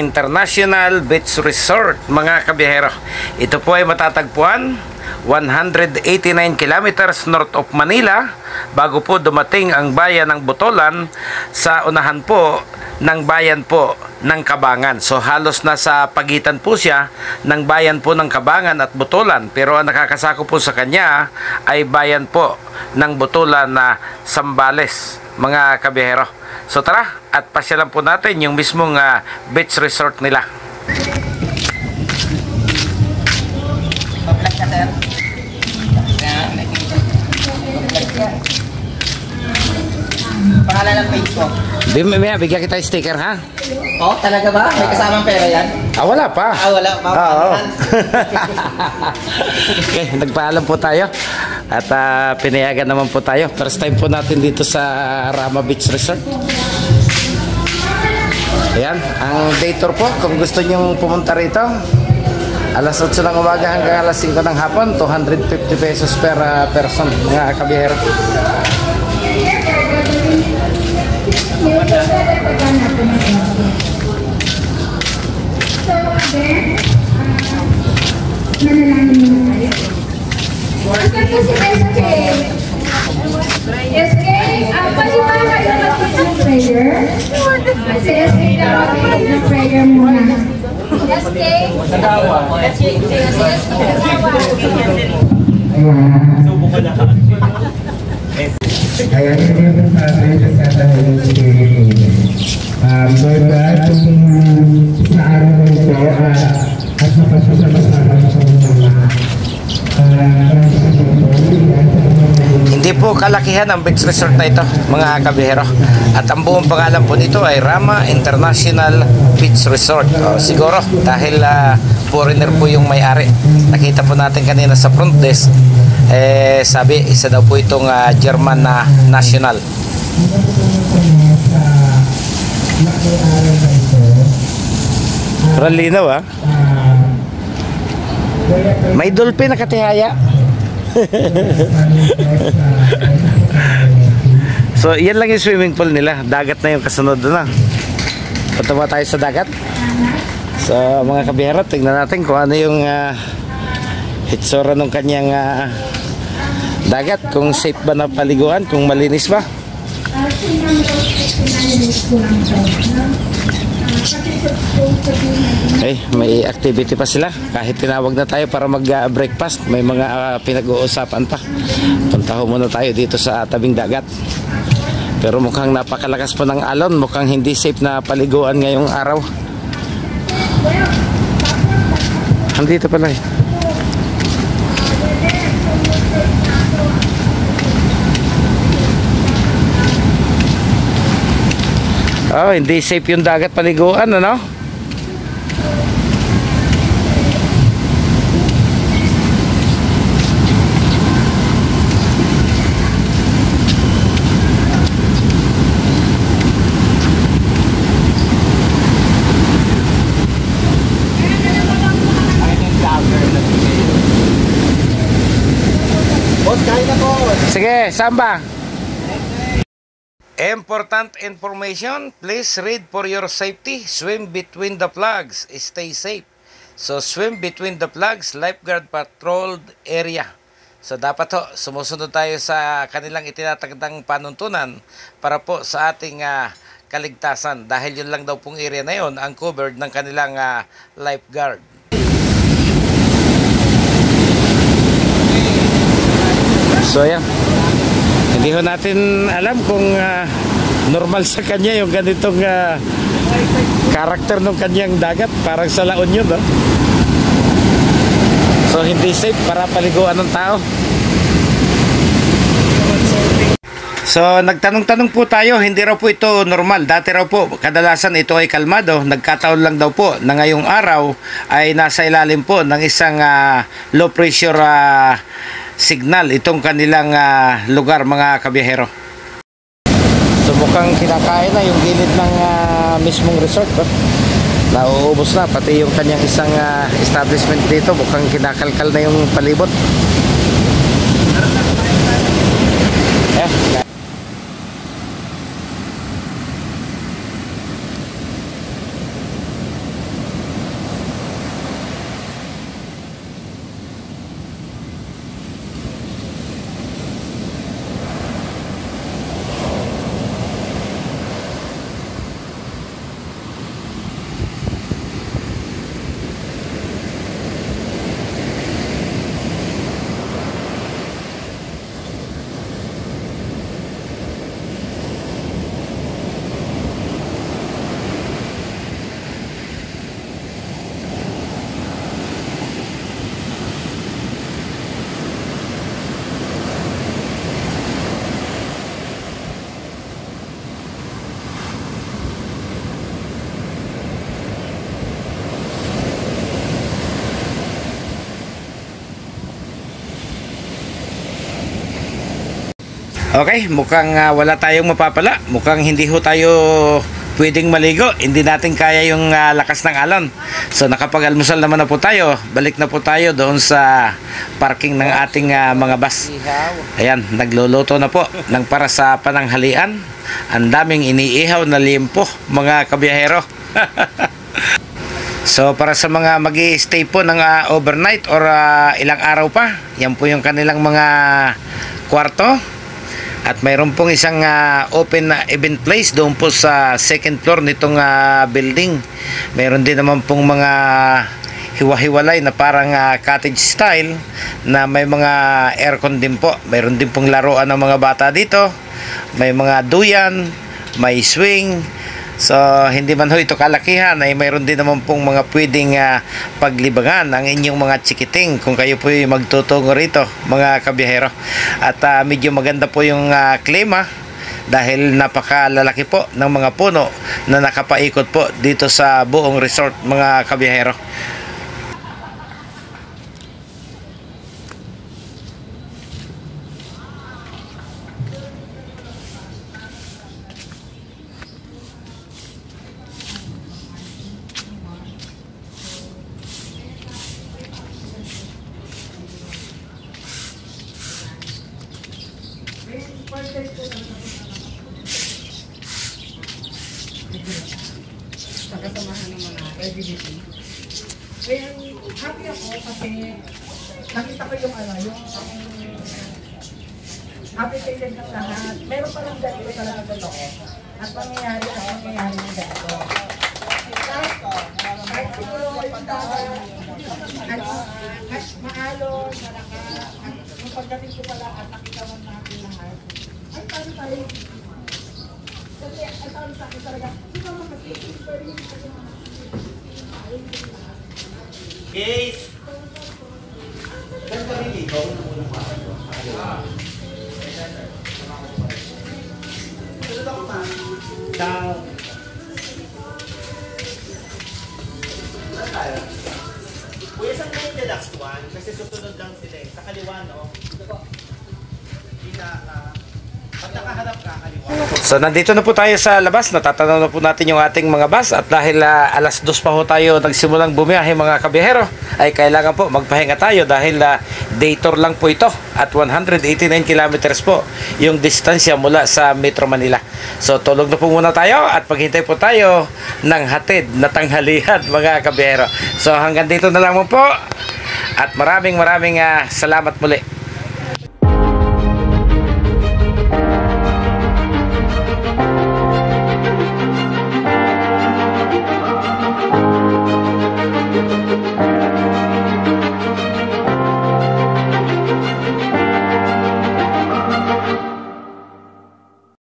International Beach Resort, mga kabiyahero. Ito po ay matatagpuan 189 kilometers north of Manila bago po dumating ang bayan ng Botolan, sa unahan po ng bayan po ng Cabangan. So halos nasa pagitan po siya ng bayan po ng Cabangan at Botolan, pero ang nakakasako po sa kanya ay bayan po ng Botolan na Zambales, mga kabiyahero. So tara at pasyalan po natin yung mismong beach resort nila. Pangalan ng page ko. Bigyan kita sticker, ha? Oh, talaga ba? May kasamang pera yan? Wala pa. Wala pa. Oo. Okay, nagpaalam po tayo. At pinayagan naman po tayo. First time po natin dito sa Rama Beach Resort. Ayan, ang day tour po. Kung gusto nyo pumunta rito, alas 8 ng umaga hanggang alas 5 ng hapon, 250 pesos per person, mga kabiyahero. Bukan po si SK. SK, pwede ba kayo mag-ng prayer? Si SK daw mag-ng prayer muna. SK? Kaya hindi po sa atin sa dahil ng Lord God, sa araw na ito at mapasasama-sama sa mga Hindi po kalakihan ang beach resort na ito, mga kabihero. At ang buong pangalan po nito ay Rama International Beach Resort. Siguro dahil foreigner po yung may-ari. Nakita po natin kanina sa front desk, sabi isa daw po itong German na national. Ralinaw, ha? May dolphin na katihaya. So yan lang yung swimming pool nila. Dagat na yung kasunod na. Punta ba tayo sa dagat? So mga kabihero, tingnan natin kung ano yung hitsura ng kanyang dagat. Kung safe ba na paliguan, kung malinis ba. May activity pa sila. Kahit tinawag na tayo para mag-breakfast, may mga pinag-uusapan pa. Punta muna tayo dito sa tabing dagat. Pero mukhang napakalakas po ng alon. Mukhang hindi safe na paliguan ngayong araw. Andito pala eh. Oh, hindi safe yung dagat paliguan, ano? Sige, samba. Important information, please read for your safety. Swim between the flags, stay safe. So swim between the flags, lifeguard patrolled area. So dapat ho, sumusunod tayo sa kanilang itinatagdang panuntunan para po sa ating kaligtasan. Dahil yun lang daw pong area na yun ang covered ng kanilang lifeguard. So yan. Hindi ho natin alam kung normal sa kanya yung ganitong karakter ng kanyang dagat. Parang sa La Union, no? So hindi safe para paliguan ng tao. So nagtanong-tanong po tayo, hindi raw po ito normal. Dati raw po, kadalasan ito ay kalmado. Nagkataon lang daw po na ngayong araw ay nasa ilalim po ng isang low pressure signal itong kanilang lugar, mga kabiyahero. So mukhang kinakain na yung gilid ng mismong resort. Nauubos na, pati yung kanyang isang establishment dito, mukhang kinakalkal na yung palibot. Okay, mukhang wala tayong mapapala. Mukhang hindi ho tayo pwedeng maligo. Hindi natin kaya yung lakas ng alon. So nakapag-almusal naman na po tayo. Balik na po tayo doon sa parking ng ating mga bus. Ayan, nagluluto na po ng para sa pananghalian. Ang daming iniihaw na limpo, mga kabiyahero. So para sa mga mag-i-stay po ng overnight or ilang araw pa, yan po yung kanilang mga kwarto. At mayroon pong isang open event place doon po sa second floor nitong building. Mayroon din naman pong mga hiwa-hiwalay na parang cottage style na may mga aircon din po. Mayroon din pong laruan ng mga bata dito. May mga duyan, may swing. So hindi man ho ito kalakihan, ay mayroon din naman pong mga pwedeng paglibangan ang inyong mga chikiting kung kayo po yung magtutungo rito, mga kabiyahero. At medyo maganda po yung klima dahil napakalalaki po ng mga puno na nakapaikot po dito sa buong resort, mga kabiyahero. Kaya happy ako kasi nakita ko yung happy feeling ng lahat. Meron pa lang ganito talaga totoo. At mangyayari ng ganito. Kahit siguro yung dagat, at maalon, at yung pagdating ko pala at nakita mo natin lahat. Ay, paano tayo? Kasi ang tawag sa akin talaga, di ba makasipin pa rin Case! Ganda rin ikaw na muna pa. Ciao! Kuya, saan kayo the last one? Kasi susunod lang sila eh. Sa kaliwa, no? Pag nakaharap ka, kaliwa. So nandito na po tayo sa labas. Natatanaw na po natin yung ating mga bus. At dahil alas 2 pa ho tayo nagsimulang bumiyahe, mga kabiyahero, ay kailangan po magpahinga tayo dahil day tour lang po ito. At 189 kilometers po yung distansya mula sa Metro Manila. So tulog na po muna tayo at maghintay po tayo ng hatid na tanghalian, mga kabiyahero. So hanggang dito na lang po. At maraming salamat muli.